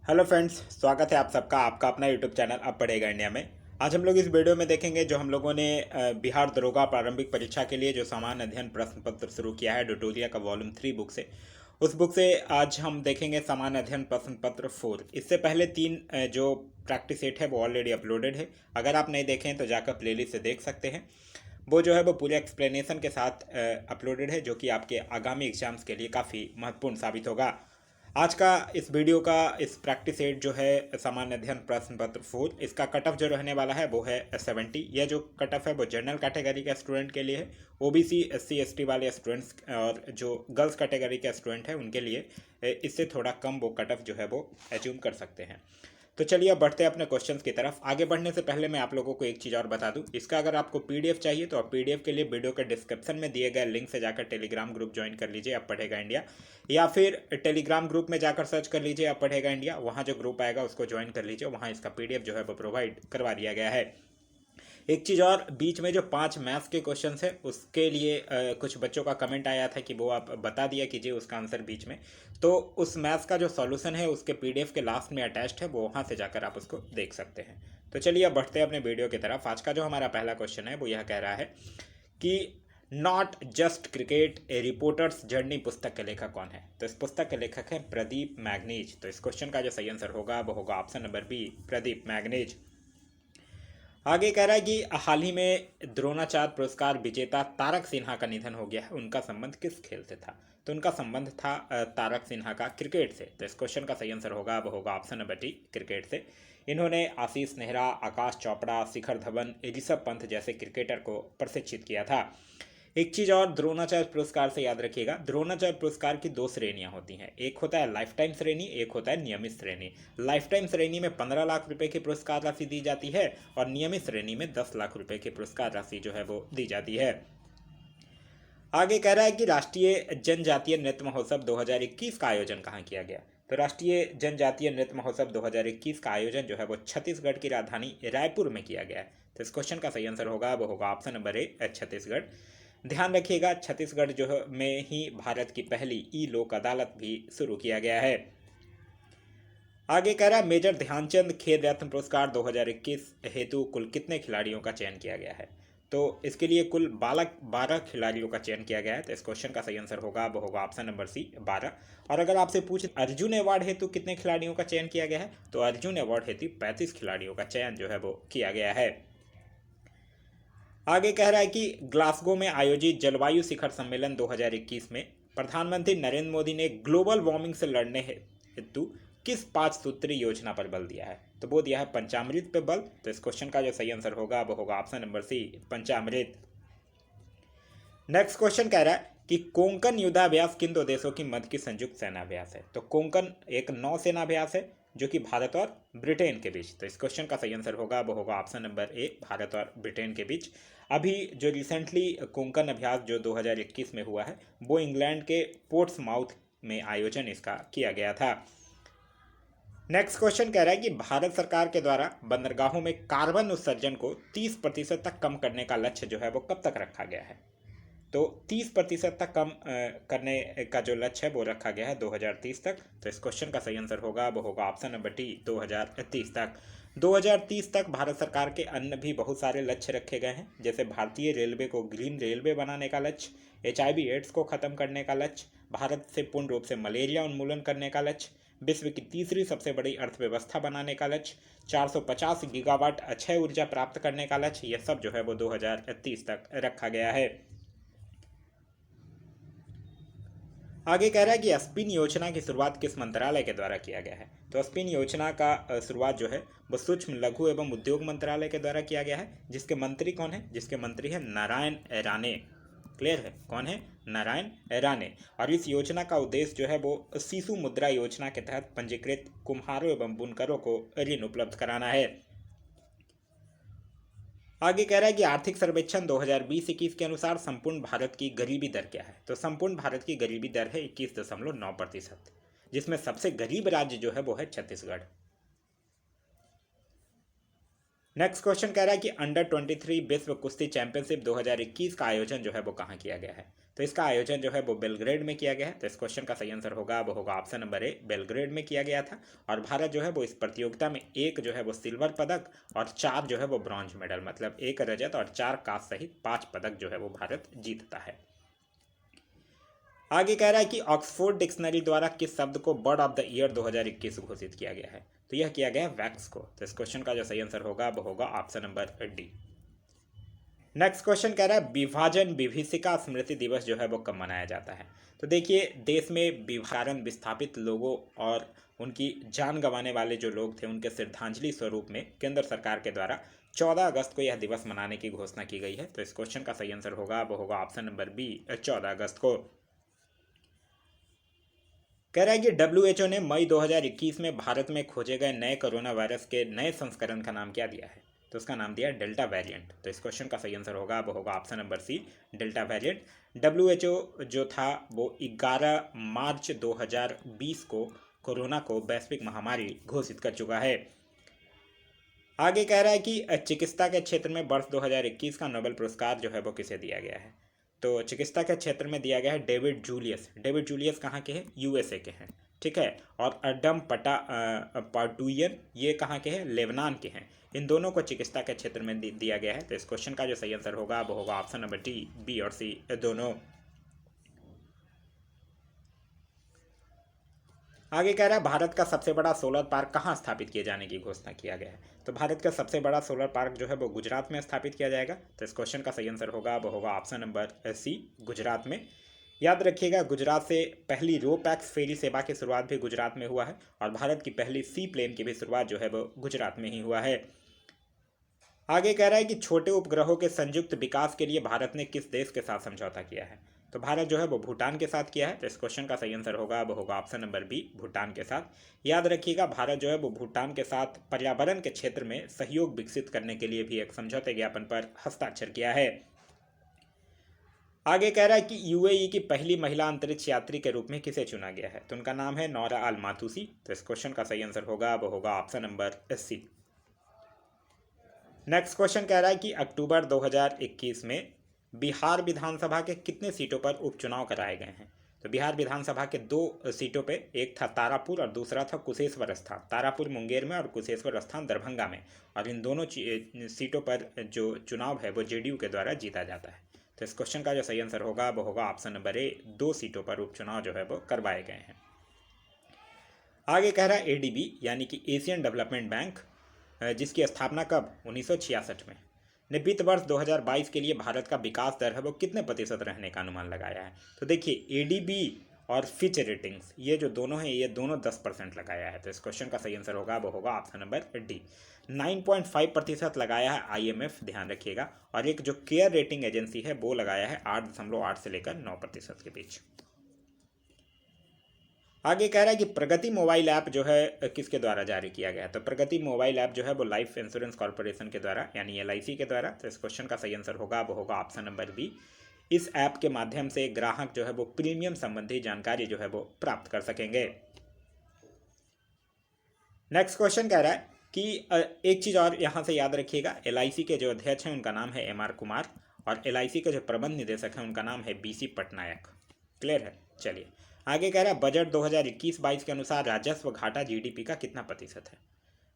Hello friends, स्वागत है आप सबका आपका अपना यूट्यूब चैनल अब पढ़ेगा इंडिया में। आज हम लोग इस वीडियो में देखेंगे जो हम लोगों ने बिहार दरोगा प्रारंभिक परीक्षा के लिए जो सामान्य अध्ययन प्रश्न पत्र शुरू किया है ट्यूटोरियल का वॉल्यूम 3 बुक से। उस बुक से आज हम देखेंगे सामान्य अध्ययन प्रश्न पत्र 4। इससे पहले तीन जो प्रैक्टिस सेट है वो ऑलरेडी अपलोडेड है। अगर आप नहीं देखें तो जाकर प्लेलिस्ट से देख सकते हैं। वो जो है वो पूरे एक्सप्लेनेशन के साथ अपलोडेड है, जो कि आपके आगामी एग्जाम्स के लिए काफ़ी महत्वपूर्ण साबित होगा। आज का इस वीडियो का इस प्रैक्टिस सेट जो है सामान्य अध्ययन प्रश्न पत्र 4, इसका कट ऑफ जो रहने वाला है वो है 70। यह जो कट ऑफ है वो जनरल कैटेगरी के स्टूडेंट के लिए है। ओबीसी एससी एसटी वाले स्टूडेंट्स और जो गर्ल्स कैटेगरी के स्टूडेंट हैं उनके लिए इससे थोड़ा कम वो कट ऑफ जो है वो एज्यूम कर सकते हैं। तो चलिए अब बढ़ते हैं अपने क्वेश्चंस की तरफ। आगे बढ़ने से पहले मैं आप लोगों को एक चीज़ और बता दूं, इसका अगर आपको पीडीएफ चाहिए तो आप पीडीएफ के लिए वीडियो के डिस्क्रिप्शन में दिए गए लिंक से जाकर टेलीग्राम ग्रुप ज्वाइन कर लीजिए अब पढ़ेगा इंडिया, या फिर टेलीग्राम ग्रुप में जाकर सर्च कर लीजिए अब पढ़ेगा इंडिया। वहाँ जो ग्रुप आएगा उसको ज्वाइन कर लीजिए, वहाँ इसका पीडीएफ जो है वो प्रोवाइड करवा दिया गया है। एक चीज़ और, बीच में जो 5 मैथ्स के क्वेश्चंस है उसके लिए कुछ बच्चों का कमेंट आया था कि वो आप बता दिया कीजिए उसका आंसर बीच में। तो उस मैथ्स का जो सॉल्यूशन है उसके पीडीएफ के लास्ट में अटैच्ड है, वो वहाँ से जाकर आप उसको देख सकते हैं। तो चलिए अब बढ़ते हैं अपने वीडियो की तरफ। आज का जो हमारा पहला क्वेश्चन है वो यह कह रहा है कि not just cricket A reporters journey पुस्तक के लेखक कौन है। तो इस पुस्तक के लेखक हैं प्रदीप मैग्नीज। तो इस क्वेश्चन का जो सही आंसर होगा वो होगा option number B, Pradeep manganese. आगे कह रहा है कि हाल ही में द्रोणाचार्य पुरस्कार विजेता तारक सिन्हा का निधन हो गया है, उनका संबंध किस खेल से था। तो उनका संबंध था तारक सिन्हा का क्रिकेट से। तो इस क्वेश्चन का सही आंसर होगा वो होगा ऑप्शन नंबर डी, क्रिकेट से। इन्होंने आशीष नेहरा, आकाश चोपड़ा, शिखर धवन, ऋषभ पंत जैसे क्रिकेटर को प्रशिक्षित किया था। एक चीज़ और द्रोणाचार्य पुरस्कार से याद रखिएगा, द्रोणाचार्य पुरस्कार की 2 श्रेणियां होती हैं, एक होता है लाइफ टाइम श्रेणी, एक होता है नियमित श्रेणी। लाइफ टाइम श्रेणी में 15 लाख रुपए की पुरस्कार राशि दी जाती है और नियमित श्रेणी में 10 लाख रुपए की पुरस्कार राशि जो है वो दी जाती है। आगे कह रहा है कि राष्ट्रीय जनजातीय नृत्य महोत्सव 2021 का आयोजन कहाँ किया गया। तो राष्ट्रीय जनजातीय नृत्य महोत्सव 2021 का आयोजन जो है वो छत्तीसगढ़ की राजधानी रायपुर में किया गया है। तो इस क्वेश्चन का सही आंसर होगा वो होगा ऑप्शन नंबर ए, छत्तीसगढ़। ध्यान रखिएगा छत्तीसगढ़ जो है में ही भारत की पहली ई लोक अदालत भी शुरू किया गया है। आगे कह रहा है मेजर ध्यानचंद खेल रत्न पुरस्कार 2021 हेतु कुल कितने खिलाड़ियों का चयन किया गया है। तो इसके लिए कुल 12 खिलाड़ियों का चयन किया गया है। तो इस क्वेश्चन का सही आंसर होगा वो होगा ऑप्शन नंबर सी, 12। और अगर आपसे पूछे अर्जुन अवार्ड हेतु कितने खिलाड़ियों का चयन किया गया है, तो अर्जुन अवार्ड हेतु 35 खिलाड़ियों का चयन जो है वो किया गया है। आगे कह रहा है कि ग्लासगो में आयोजित जलवायु शिखर सम्मेलन 2021 में प्रधानमंत्री नरेंद्र मोदी ने ग्लोबल वार्मिंग से लड़ने हेतु किस 5 सूत्री योजना पर बल दिया है। तो वो दिया है पंचामृत पे बल। तो इस क्वेश्चन का जो सही आंसर होगा वो होगा ऑप्शन नंबर सी, पंचामृत। नेक्स्ट क्वेश्चन कह रहा है कि कोंकण युद्धाभ्यास किन 2 देशों की मध्य की संयुक्त सेनाभ्यास है। तो कोंकण एक नौसेनाभ्यास है जो कि भारत और ब्रिटेन के बीच। तो इस क्वेश्चन का सही आंसर होगा वो होगा ऑप्शन नंबर ए, भारत और ब्रिटेन के बीच। अभी जो रिसेंटली कोंकण अभ्यास जो 2021 में हुआ है वो इंग्लैंड के पोर्ट्समाउथ में आयोजन इसका किया गया था। नेक्स्ट क्वेश्चन कह रहा है कि भारत सरकार के द्वारा बंदरगाहों में कार्बन उत्सर्जन को 30% तक कम करने का लक्ष्य जो है वो कब तक रखा गया है। तो 30% तक कम करने का जो लक्ष्य है वो रखा गया है 2030 तक। तो इस क्वेश्चन का सही आंसर होगा वो होगा ऑप्शन नंबर डी, 2030 तक। 2030 तक भारत सरकार के अन्य भी बहुत सारे लक्ष्य रखे गए हैं, जैसे भारतीय रेलवे को ग्रीन रेलवे बनाने का लक्ष्य, HIV एड्स को खत्म करने का लक्ष्य, भारत से पूर्ण रूप से मलेरिया उन्मूलन करने का लक्ष्य, विश्व की तीसरी सबसे बड़ी अर्थव्यवस्था बनाने का लक्ष्य, 450 गीगावाट अक्षय ऊर्जा प्राप्त करने का लक्ष्य, यह सब जो है वो 2030 तक रखा गया है। आगे कह रहा है कि स्पिन योजना की शुरुआत किस मंत्रालय के द्वारा किया गया है। तो स्पिन योजना का शुरुआत जो है वो सूक्ष्म लघु एवं उद्योग मंत्रालय के द्वारा किया गया है, जिसके मंत्री कौन है, जिसके मंत्री हैं नारायण राणे। क्लियर है, कौन है, नारायण राणे। और इस योजना का उद्देश्य जो है वो शिशु मुद्रा योजना के तहत पंजीकृत कुम्हारों एवं बुनकरों को ऋण उपलब्ध कराना है। आगे कह रहा है कि आर्थिक सर्वेक्षण 2020-21 के अनुसार संपूर्ण भारत की गरीबी दर क्या है। तो संपूर्ण भारत की गरीबी दर है 21.9%, जिसमें सबसे गरीब राज्य जो है वो है छत्तीसगढ़। नेक्स्ट क्वेश्चन कह रहा है कि अंडर 23 विश्व कुश्ती चैंपियनशिप 2021 का आयोजन जो है वो कहाँ किया गया है। तो इसका आयोजन जो है वो बेलग्रेड में किया गया है। तो इस क्वेश्चन का सही आंसर होगा वो होगा ऑप्शन नंबर ए, बेलग्रेड में किया गया था। और भारत जो है वो इस प्रतियोगिता में एक जो है वो सिल्वर पदक और 4 जो है वो ब्रॉन्ज मेडल, मतलब 1 रजत और 4 कांस्य सहित 5 पदक जो है वो भारत जीतता है। आगे कह रहा है कि ऑक्सफोर्ड डिक्शनरी द्वारा किस शब्द को बर्ड ऑफ द ईयर 2021 घोषित किया गया है? तो यह किया गया है वैक्स को। तो इस क्वेश्चन का जो सही आंसर होगा वो होगा option number D. Next question कह रहा है विभाजन विभीषिका स्मृति दिवस जो है वो कब मनाया जाता है? तो देखिए, देश में विभाजन विस्थापित लोगों और उनकी जान गंवाने वाले जो लोग थे उनके श्रद्धांजलि स्वरूप में केंद्र सरकार के द्वारा 14 अगस्त को यह दिवस मनाने की घोषणा की गई है। तो इस क्वेश्चन का सही आंसर होगा वो होगा ऑप्शन नंबर बी, 14 अगस्त को। कह रहा है कि WHO ने मई 2021 में भारत में खोजे गए नए कोरोना वायरस के नए संस्करण का नाम क्या दिया है? तो उसका नाम दिया डेल्टा वेरिएंट। तो इस क्वेश्चन का सही आंसर होगा वो होगा option number C, delta variant. WHO जो था वो 11 मार्च 2020 को कोरोना को वैश्विक महामारी घोषित कर चुका है। आगे कह रहा है कि चिकित्सा के क्षेत्र में वर्ष 2021 का नोबेल पुरस्कार जो है वो किसे दिया गया है? तो चिकित्सा के क्षेत्र में दिया गया है डेविड जूलियस। डेविड जूलियस कहाँ के हैं? USA के हैं, ठीक है। और अडम पाटुयन ये कहाँ के हैं? लेबनान के हैं। इन दोनों को चिकित्सा के क्षेत्र में दिया गया है। तो इस क्वेश्चन का जो सही आंसर होगा वो होगा ऑप्शन नंबर डी, बी और सी दोनों। आगे कह रहा है भारत का सबसे बड़ा सोलर पार्क कहाँ स्थापित किए जाने की घोषणा किया गया है? तो भारत का सबसे बड़ा सोलर पार्क जो है वो गुजरात में स्थापित किया जाएगा। तो इस क्वेश्चन का सही आंसर होगा वो होगा ऑप्शन नंबर सी, गुजरात में। याद रखिएगा, गुजरात से पहली रो पैक्स फेरी सेवा की शुरुआत भी गुजरात में हुआ है और भारत की पहली सी प्लेन की भी शुरुआत जो है वो गुजरात में ही हुआ है। आगे कह रहा है कि छोटे उपग्रहों के संयुक्त विकास के लिए भारत ने किस देश के साथ समझौता किया है? तो भारत जो है वो भूटान के साथ किया है। तो इस क्वेश्चन का सही आंसर होगा वो होगा ऑप्शन नंबर बी, भूटान के साथ। याद रखिएगा, भारत जो है वो भूटान के साथ पर्यावरण के क्षेत्र में सहयोग विकसित करने के लिए भी एक समझौते ज्ञापन पर हस्ताक्षर किया है। आगे कह रहा है कि UAE की पहली महिला अंतरिक्ष यात्री के रूप में किसे चुना गया है? तो उनका नाम है नौरा अल मातूसी। तो इस क्वेश्चन का सही आंसर होगा वो होगा option number C. Next question कह रहा है कि अक्टूबर 2021 में बिहार विधानसभा के कितने सीटों पर उपचुनाव कराए गए हैं? तो बिहार विधानसभा के 2 सीटों पे, एक था तारापुर और दूसरा था कुशेश्वर स्थान। तारापुर मुंगेर में और कुशेश्वर स्थान दरभंगा में। और इन दोनों सीटों पर जो चुनाव है वो JDU के द्वारा जीता जाता है। तो इस क्वेश्चन का जो सही आंसर होगा वो होगा ऑप्शन नंबर ए, 2 सीटों पर उपचुनाव जो है वो करवाए गए हैं। आगे कह रहा है ADB यानी कि एशियन डेवलपमेंट बैंक, जिसकी स्थापना कब? 1966 में, ने वित्त वर्ष 2022 के लिए भारत का विकास दर है वो कितने प्रतिशत रहने का अनुमान लगाया है? तो देखिए, ADB और फिच रेटिंग्स ये जो दोनों हैं ये दोनों 10% लगाया है। तो इस क्वेश्चन का सही आंसर होगा वो होगा ऑप्शन नंबर डी, 9.5% लगाया है IMF, ध्यान रखिएगा। और एक जो केयर रेटिंग एजेंसी है वो लगाया है 8.8 से लेकर 9% के बीच। आगे कह रहा है कि प्रगति मोबाइल ऐप जो है किसके द्वारा जारी किया गया है? तो प्रगति मोबाइल ऐप जो है वो लाइफ इंश्योरेंस कॉर्पोरेशन के द्वारा यानी LIC के द्वारा। तो इस क्वेश्चन का सही आंसर होगा वो होगा ऑप्शन नंबर बी। इस ऐप के माध्यम से ग्राहक जो है वो प्रीमियम संबंधी जानकारी जो है वो प्राप्त कर सकेंगे। नेक्स्ट क्वेश्चन कह रहा है कि एक चीज़ और यहाँ से याद रखिएगा, LIC के जो अध्यक्ष हैं उनका नाम है MR कुमार और LIC के जो प्रबंध निदेशक हैं उनका नाम है BC पटनायक। क्लियर है? चलिए आगे कह रहा है बजट 2021-22 के अनुसार राजस्व घाटा GDP का कितना प्रतिशत है?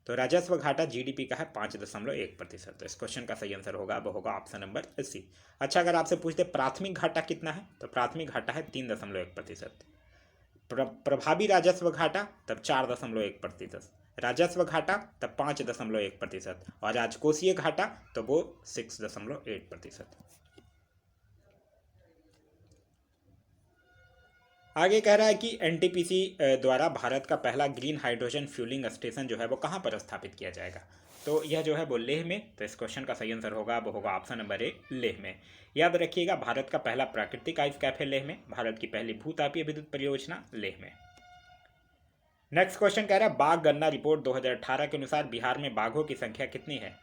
तो राजस्व घाटा GDP का है 5.1%। तो इस क्वेश्चन का सही आंसर होगा वो होगा ऑप्शन नंबर सी। अच्छा, अगर आपसे पूछते प्राथमिक घाटा कितना है तो प्राथमिक घाटा है 3.1%। प्रभावी राजस्व घाटा तब 4.1%, राजस्व घाटा तब 5.1% और राजकोषीय घाटा तो वो 6.8%। आगे कह रहा है कि NTPC द्वारा भारत का पहला ग्रीन हाइड्रोजन फ्यूलिंग स्टेशन जो है वो कहाँ पर स्थापित किया जाएगा? तो यह जो है वो लेह में। तो इस क्वेश्चन का सही आंसर होगा वो होगा ऑप्शन नंबर ए, लेह में। याद रखिएगा, भारत का पहला प्राकृतिक आइस कैफ है लेह में, भारत की पहली भूतापीय विद्युत परियोजना लेह में। नेक्स्ट क्वेश्चन कह रहा है बाघ गणना रिपोर्ट 2018 के अनुसार बिहार में बाघों की संख्या कितनी है?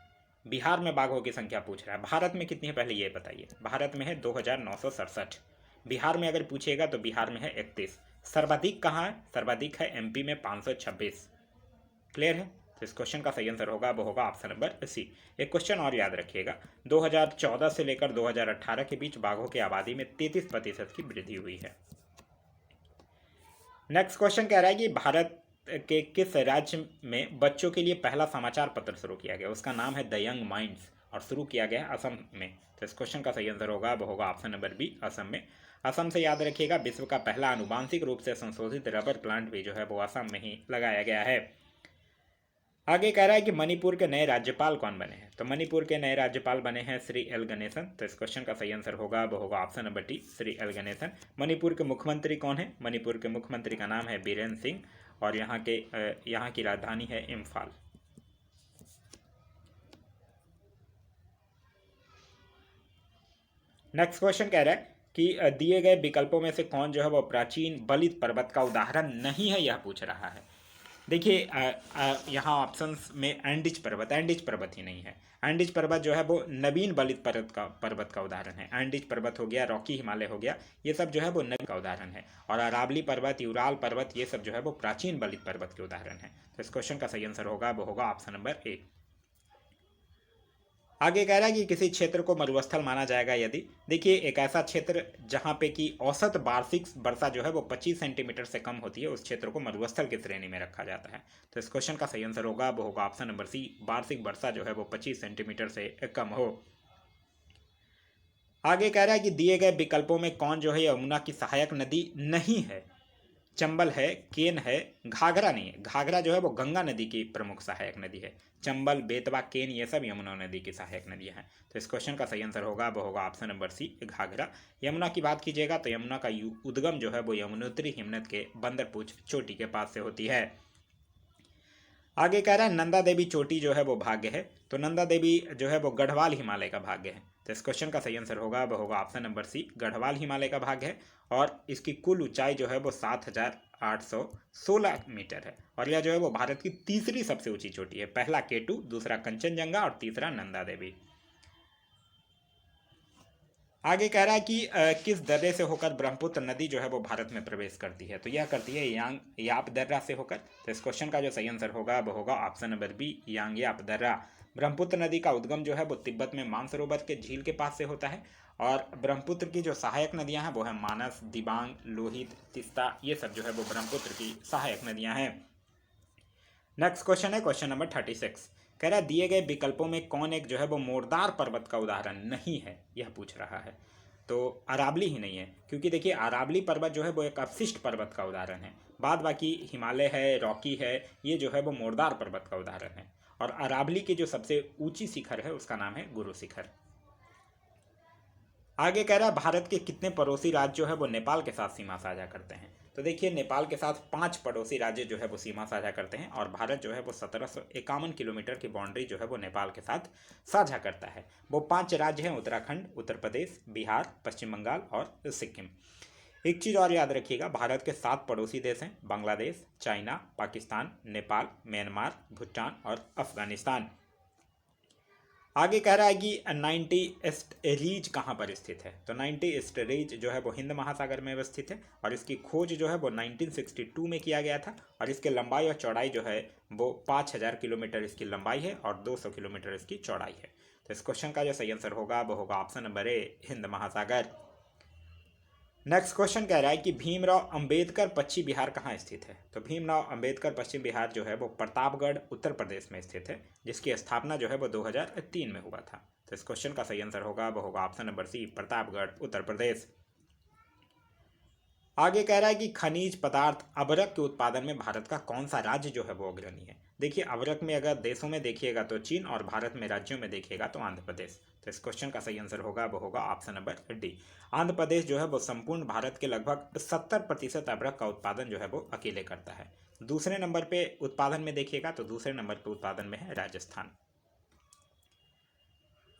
बिहार में बाघों की संख्या पूछ रहा है, भारत में कितनी है पहले ये बताइए। भारत में है 2967। बिहार में अगर पूछेगा तो बिहार में है 31। सर्वाधिक कहाँ है? सर्वाधिक है MP में 526। क्लियर है? तो इस क्वेश्चन का सही आंसर होगा वो होगा ऑप्शन नंबर सी। एक क्वेश्चन और याद रखिएगा, 2014 से लेकर 2018 के बीच बाघों की आबादी में 33% की वृद्धि हुई है। नेक्स्ट क्वेश्चन कह रहा है कि भारत के किस राज्य में बच्चों के लिए पहला समाचार पत्र शुरू किया गया? उसका नाम है द यंग माइंड्स और शुरू किया गया है असम में। तो इस क्वेश्चन का सही आंसर होगा वो होगा ऑप्शन नंबर बी, असम में। असम से याद रखिएगा, विश्व का पहला आनुवांशिक रूप से संशोधित रबर प्लांट भी जो है वो असम में ही लगाया गया है। आगे कह रहा है कि मणिपुर के नए राज्यपाल कौन बने हैं? तो मणिपुर के नए राज्यपाल बने हैं श्री एल गणेशन। तो इस क्वेश्चन का सही आंसर होगा वो होगा option number D, Shri L Ganesan. Manipur के मुख्यमंत्री कौन है? मणिपुर के मुख्यमंत्री का नाम है बीरेन सिंह और यहाँ की राजधानी है इम्फाल। नेक्स्ट क्वेश्चन कह रहा है कि दिए गए विकल्पों में से कौन जो है वो प्राचीन बलित पर्वत का उदाहरण नहीं है, यह पूछ रहा है। देखिए यहाँ ऑप्शंस में एंडिज पर्वत ही नहीं है। एंडिज पर्वत जो है वो नवीन बलित पर्वत का उदाहरण है। एंडिज पर्वत हो गया, रॉकी हिमालय हो गया, ये सब जो है वो नवीन का उदाहरण है। और अरावली पर्वत, यूराल पर्वत, ये सब जो है वो प्राचीन बलित पर्वत के उदाहरण है। तो इस क्वेश्चन का सही आंसर होगा वो होगा ऑप्शन नंबर ए। आगे कह रहा है कि किसी क्षेत्र को मरुस्थल माना जाएगा यदि, देखिए एक ऐसा क्षेत्र जहां पे कि औसत वार्षिक वर्षा जो है वो 25 सेंटीमीटर से कम होती है, उस क्षेत्र को मरुस्थल की श्रेणी में रखा जाता है। तो इस क्वेश्चन का सही आंसर होगा वो होगा ऑप्शन नंबर सी, वार्षिक वर्षा जो है वो 25 सेंटीमीटर से कम हो। आगे कह रहा है कि दिए गए विकल्पों में कौन जो है यमुना की सहायक नदी नहीं है? चंबल है, केन है, घाघरा नहीं है। घाघरा जो है वो गंगा नदी की प्रमुख सहायक नदी है। चंबल, बेतवा, केन ये सब यमुना नदी की सहायक नदियां हैं। तो इस क्वेश्चन का सही आंसर होगा वो होगा option number C, Ghaghra. Yamuna की बात कीजिएगा तो यमुना का उद्गम जो है वो यमुनोत्री हिमनद के बंदरपूछ चोटी के पास से होती है। आगे कह रहा है नंदा देवी चोटी जो है वो भाग्य है, तो नंदा देवी जो है वो गढ़वाल हिमालय का भाग्य है। तो इस क्वेश्चन का सही आंसर होगा वो होगा option number C, Garhwal Himalaya का भाग्य है। और इसकी कुल ऊंचाई जो है वो 7,816 मीटर है और यह जो है वो भारत की तीसरी सबसे ऊंची चोटी है। पहला केटू, दूसरा कंचनजंगा और तीसरा नंदा देवी। आगे कह रहा है कि किस दर्रे से होकर ब्रह्मपुत्र नदी जो है वो भारत में प्रवेश करती है? तो यह करती है याप दर्रा से होकर। तो इस क्वेश्चन का जो सही आंसर होगा वो होगा ऑप्शन नंबर बी, याप दर्रा। ब्रह्मपुत्र नदी का उद्गम जो है वो तिब्बत में मानसरोवर के झील के पास से होता है और ब्रह्मपुत्र की जो सहायक नदियां हैं वो है मानस, दिबांग, लोहित, तिस्ता, ये सब जो है वो ब्रह्मपुत्र की सहायक नदियां हैं। नेक्स्ट क्वेश्चन है क्वेश्चन नंबर 36। कह रहा है दिए गए विकल्पों में कौन एक जो है वो मोरदार पर्वत का उदाहरण नहीं है, यह पूछ रहा है। तो अरावली ही नहीं है, क्योंकि देखिए अरावली पर्वत जो है वो एक अवशिष्ट पर्वत का उदाहरण है। बाद बाकी हिमालय है, रॉकी है, ये जो है वो मोरदार पर्वत का उदाहरण है। और अरावली की जो सबसे ऊंची शिखर है उसका नाम है गुरु शिखर। आगे कह रहा है भारत के कितने पड़ोसी राज्य जो है वो नेपाल के साथ सीमा साझा करते हैं? तो देखिए नेपाल के साथ 5 पड़ोसी राज्य जो है वो सीमा साझा करते हैं और भारत जो है वो 1751 किलोमीटर की बाउंड्री जो है वो नेपाल के साथ साझा करता है। वो 5 राज्य हैं, उत्तराखंड, उत्तर प्रदेश, बिहार, पश्चिम बंगाल और सिक्किम। एक चीज़ और याद रखिएगा, भारत के 7 पड़ोसी देश हैं, बांग्लादेश, चाइना, पाकिस्तान, नेपाल, म्यांमार, भूटान और अफगानिस्तान। आगे कह रहा है कि 90 ईस्ट रीज कहाँ पर स्थित है? तो 90 ईस्ट रीज जो है वो हिंद महासागर में अवस्थित है और इसकी खोज जो है वो 1962 में किया गया था और इसके लंबाई और चौड़ाई जो है वो 5000 किलोमीटर इसकी लंबाई है और 200 किलोमीटर इसकी चौड़ाई है। तो इस क्वेश्चन का जो सही आंसर होगा वो होगा ऑप्शन नंबर ए, हिंद महासागर। नेक्स्ट क्वेश्चन कह रहा है कि भीमराव अंबेडकर पश्चिम बिहार कहाँ स्थित है? तो भीमराव अंबेडकर पश्चिम बिहार जो है वो प्रतापगढ़ उत्तर प्रदेश में स्थित है, जिसकी स्थापना जो है वो 2003 में हुआ था। तो इस क्वेश्चन का सही आंसर होगा वो होगा ऑप्शन नंबर सी, प्रतापगढ़ उत्तर प्रदेश। आगे कह रहा है कि खनिज पदार्थ अबरक के उत्पादन में भारत का कौन सा राज्य जो है वो अग्रणी है? देखिए अबरक में अगर देशों में देखिएगा तो चीन और भारत में राज्यों में देखिएगा तो आंध्र प्रदेश। तो इस क्वेश्चन का सही आंसर होगा वो होगा option number D, Andhra Pradesh जो है वो संपूर्ण भारत के लगभग 70% अबरक का उत्पादन जो है वो अकेले करता है। दूसरे नंबर पे उत्पादन में देखिएगा तो दूसरे नंबर पे उत्पादन में है राजस्थान।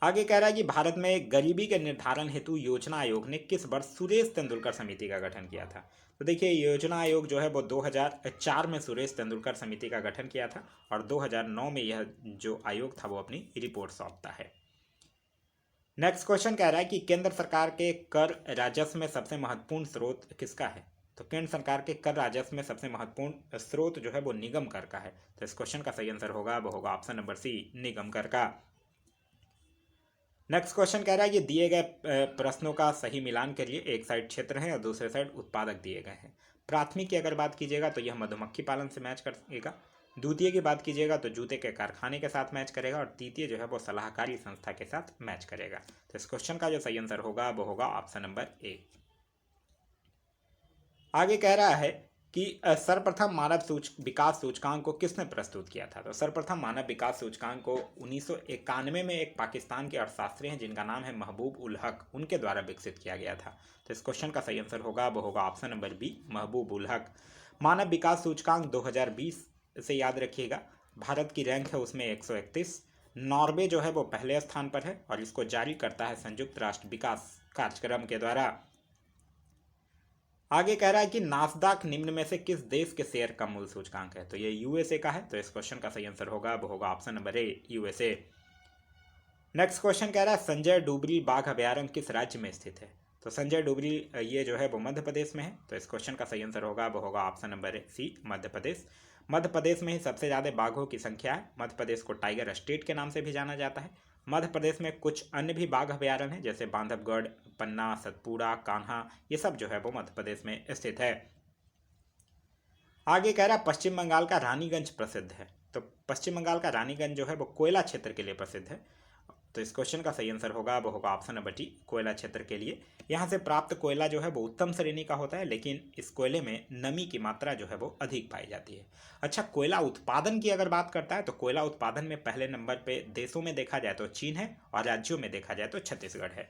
आगे कह रहा है कि भारत में गरीबी के निर्धारण हेतु योजना आयोग ने किस वर्ष सुरेश तेंदुलकर समिति का गठन किया था? तो देखिए योजना आयोग जो है वो 2004 में सुरेश तेंदुलकर समिति का गठन किया था और 2009 में यह जो आयोग था वो अपनी रिपोर्ट सौंपता है। नेक्स्ट क्वेश्चन कह रहा है कि केंद्र सरकार के कर राजस्व में सबसे महत्वपूर्ण स्रोत किसका है? तो केंद्र सरकार के कर राजस्व में सबसे महत्वपूर्ण स्रोत जो है वो निगम कर का है। तो इस क्वेश्चन का सही आंसर होगा वो होगा ऑप्शन नंबर सी, निगम कर का। नेक्स्ट क्वेश्चन कह रहा है कि दिए गए प्रश्नों का सही मिलान करिए। एक साइड क्षेत्र है और दूसरे साइड उत्पादक दिए गए हैं। प्राथमिक की अगर बात कीजिएगा तो यह मधुमक्खी पालन से मैच करेगा। द्वितीय की बात कीजिएगा तो जूते के कारखाने के साथ मैच करेगा। और तृतीय जो है वो सलाहकारी संस्था के साथ मैच करेगा। तो इस क्वेश्चन का जो सही आंसर होगा वो होगा ऑप्शन नंबर ए। आगे कह रहा है कि सर्वप्रथम मानव विकास सूचकांक को किसने प्रस्तुत किया था। तो सर्वप्रथम मानव विकास सूचकांक को 1991 में एक पाकिस्तान के अर्थशास्त्री हैं जिनका नाम है महबूब उल हक, उनके द्वारा विकसित किया गया था। तो इस क्वेश्चन का सही आंसर होगा वो होगा ऑप्शन नंबर बी, महबूब उल हक। मानव विकास सूचकांक 2020 से याद रखिएगा। भारत की रैंक है उसमें 131। नॉर्वे जो है वो पहले स्थान पर है और इसको जारी करता है संयुक्त राष्ट्र विकास कार्यक्रम के द्वारा। आगे कह रहा है कि नास्दाक निम्न में से किस देश के शेयर का मूल सूचकांक है। तो ये यूएसए का है। तो इस क्वेश्चन का सही आंसर होगा वो होगा ऑप्शन नंबर ए, यूएसए। नेक्स्ट क्वेश्चन कह रहा है संजय डुबरी बाघ अभ्यारण्य किस राज्य में स्थित है। तो संजय डुबरी ये जो है वो मध्य प्रदेश में है। तो इस क्वेश्चन का सही आंसर होगा वो होगा ऑप्शन नंबर सी, मध्य प्रदेश। मध्य प्रदेश में ही सबसे ज़्यादा बाघों की संख्या है। मध्य प्रदेश को टाइगर स्टेट के नाम से भी जाना जाता है। मध्य प्रदेश में कुछ अन्य भी बाघ अभ्यारण्य हैं जैसे बांधवगढ़, पन्ना, सतपुड़ा, कान्हा, ये सब जो है वो मध्य प्रदेश में स्थित है। आगे कह रहा है पश्चिम बंगाल का रानीगंज प्रसिद्ध है। तो पश्चिम बंगाल का रानीगंज जो है वो कोयला क्षेत्र के लिए प्रसिद्ध है। तो इस क्वेश्चन का सही आंसर होगा वो होगा ऑप्शन नंबर टी, कोयला क्षेत्र के लिए। यहाँ से प्राप्त कोयला जो है वो उत्तम श्रेणी का होता है, लेकिन इस कोयले में नमी की मात्रा जो है वो अधिक पाई जाती है। अच्छा, कोयला उत्पादन की अगर बात करता है तो कोयला उत्पादन में पहले नंबर पे देशों में देखा जाए तो चीन है और राज्यों में देखा जाए तो छत्तीसगढ़ है।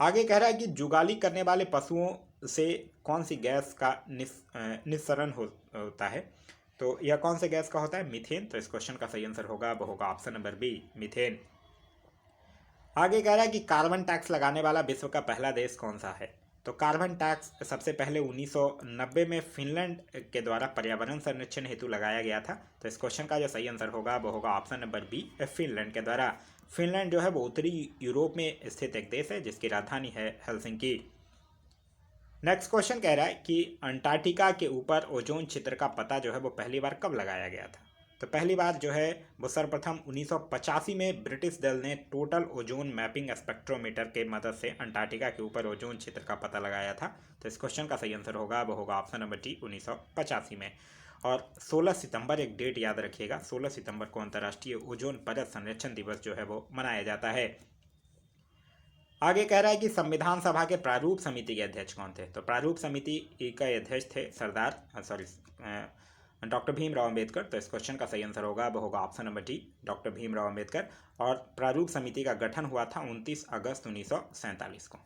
आगे कह रहा है कि जुगाली करने वाले पशुओं से कौन सी गैस का निस्सरण होता है। तो यह कौन से गैस का होता है, मीथेन। तो इस क्वेश्चन का सही आंसर होगा वो होगा ऑप्शन नंबर बी, मीथेन। आगे कह रहा है कि कार्बन टैक्स लगाने वाला विश्व का पहला देश कौन सा है। तो कार्बन टैक्स सबसे पहले 1990 में फिनलैंड के द्वारा पर्यावरण संरक्षण हेतु लगाया गया था। तो इस क्वेश्चन का जो सही आंसर होगा वो होगा ऑप्शन नंबर बी, फिनलैंड के द्वारा। फिनलैंड जो है वो उत्तरी यूरोप में स्थित एक देश है जिसकी राजधानी है हेलसिंकी। नेक्स्ट क्वेश्चन कह रहा है कि अंटार्कटिका के ऊपर ओजोन क्षेत्र का पता जो है वो पहली बार कब लगाया गया था। तो पहली बार जो है वो सर्वप्रथम 1985 में ब्रिटिश दल ने टोटल ओजोन मैपिंग स्पेक्ट्रोमीटर के मदद से अंटार्कटिका के ऊपर ओजोन क्षेत्र का पता लगाया था। तो इस क्वेश्चन का सही आंसर होगा वो होगा ऑप्शन नंबर टी, 1985 में। और 16 सितंबर एक डेट याद रखिएगा, 16 सितंबर को अंतर्राष्ट्रीय ओजोन परत संरक्षण दिवस जो है वो मनाया जाता है। आगे कह रहा है कि संविधान सभा के प्रारूप समिति के अध्यक्ष कौन थे। तो प्रारूप समिति के अध्यक्ष थे डॉक्टर भीमराव अंबेडकर। तो इस क्वेश्चन का सही आंसर होगा वो होगा option number D, doctor Bhimrao Ambedkar. और प्रारूप समिति का गठन हुआ था 29 अगस्त 1947 को।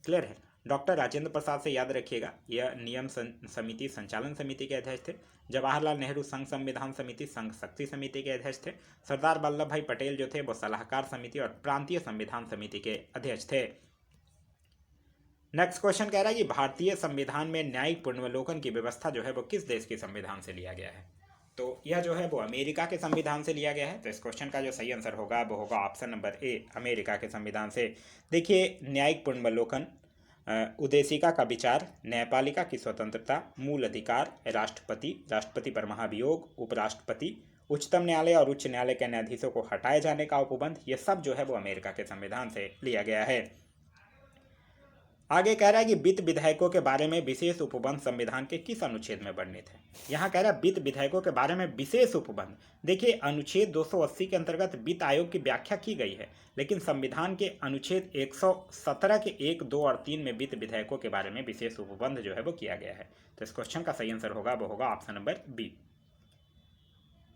क्लियर है। डॉक्टर राजेंद्र प्रसाद से याद रखिएगा, यह नियम समिति संचालन समिति के अध्यक्ष थे। जवाहरलाल नेहरू संघ संविधान समिति संघ शक्ति समिति के अध्यक्ष थे। सरदार वल्लभ भाई पटेल जो थे वो सलाहकार समिति और प्रांतीय संविधान समिति के अध्यक्ष थे। नेक्स्ट क्वेश्चन कह रहा है कि भारतीय संविधान में न्यायिक पुनर्वलोकन की व्यवस्था जो है वो किस देश के संविधान से लिया गया है। तो यह जो है वो अमेरिका के संविधान से लिया गया है। तो इस क्वेश्चन का जो सही आंसर होगा वो होगा ऑप्शन नंबर ए, अमेरिका के संविधान से। देखिए, न्यायिक पुनर्वलोकन, उद्देशिका का विचार, न्यायपालिका की स्वतंत्रता, मूल अधिकार, राष्ट्रपति पर महाभियोग, उपराष्ट्रपति, उच्चतम न्यायालय और उच्च न्यायालय के न्यायाधीशों को हटाए जाने का उपबंध, ये सब जो है वो अमेरिका के संविधान से लिया गया है। आगे कह रहा है कि वित्त विधेयकों के बारे में विशेष उपबंध संविधान के किस अनुच्छेद में वर्णित है। यहाँ कह रहा है वित्त विधेयकों के बारे में विशेष उपबंध। देखिए, अनुच्छेद 280 के अंतर्गत वित्त आयोग की व्याख्या की गई है, लेकिन संविधान के अनुच्छेद 117 के 1, 2 और 3 में वित्त विधेयकों के बारे में विशेष उपबंध जो है वो किया गया है। तो इस क्वेश्चन का सही आंसर होगा वो होगा option number B.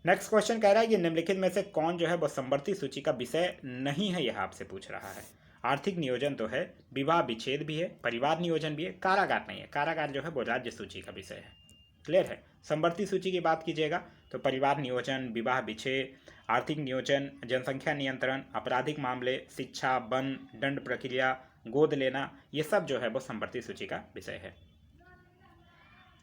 Next question कह रहा है कि निम्नलिखित में से कौन जो है वो समवर्ती सूची का विषय नहीं है, यह आपसे पूछ रहा है। आर्थिक नियोजन तो है, विवाह विच्छेद भी है, परिवार नियोजन भी है, कारागार नहीं है। कारागार जो है वो राज्य सूची का विषय है। क्लियर है। समवर्ती सूची की बात कीजिएगा तो परिवार नियोजन, विवाह विच्छेद, आर्थिक नियोजन, जनसंख्या नियंत्रण, आपराधिक मामले, शिक्षा, वन, दंड प्रक्रिया, गोद लेना, ये सब जो है वो समवर्ती सूची का विषय है।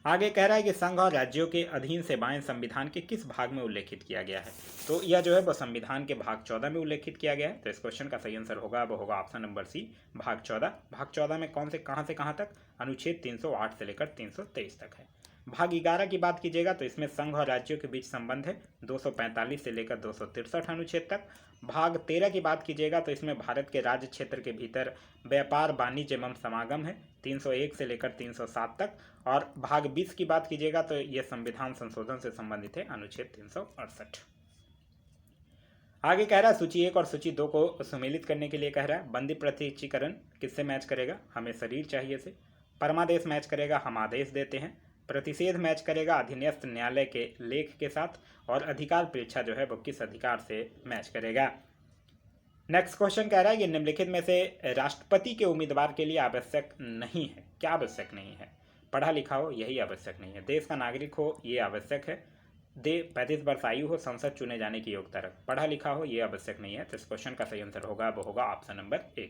आगे कह रहा है कि संघ और राज्यों के अधीन सेवाएं संविधान के किस भाग में उल्लेखित किया गया है। तो यह जो है वो संविधान के भाग 14 में उल्लेखित किया गया है। तो इस क्वेश्चन का सही आंसर होगा वो होगा ऑप्शन नंबर सी, भाग 14। भाग 14 में कौन से कहाँ तक? अनुच्छेद 308 से लेकर 323 तक है। भाग 11 की बात कीजिएगा तो इसमें संघ और राज्यों के बीच संबंध है, 245 से लेकर 263 अनुच्छेद तक। भाग 13 की बात कीजिएगा तो इसमें भारत के राज्य क्षेत्र के भीतर व्यापार, वाणिज्य एवं समागम है, 301 से लेकर 307 तक। और भाग 20 की बात कीजिएगा तो यह संविधान संशोधन से संबंधित है, अनुच्छेद 368। आगे कह रहा है सूची 1 और सूची 2 को सुमेलित करने के लिए कह रहा है। बंदी प्रत्यक्षीकरण किससे मैच करेगा? हमें शरीर चाहिए से। परमादेश मैच करेगा, हम आदेश देते हैं। प्रतिषेध मैच करेगा अधीनस्थ न्यायालय के लेख के साथ। और अधिकार परीक्षा जो है वो किस अधिकार से मैच करेगा? नेक्स्ट क्वेश्चन कह रहा है कि निम्नलिखित में से राष्ट्रपति के उम्मीदवार के लिए आवश्यक नहीं है। क्या आवश्यक नहीं है? पढ़ा लिखा हो, यही आवश्यक नहीं है। देश का नागरिक हो, ये आवश्यक है। 35 वर्ष आयु हो, संसद चुने जाने की योग्यता रख। पढ़ा लिखा हो, ये आवश्यक नहीं है। तो इस क्वेश्चन का सही आंसर होगा वो होगा ऑप्शन नंबर ए।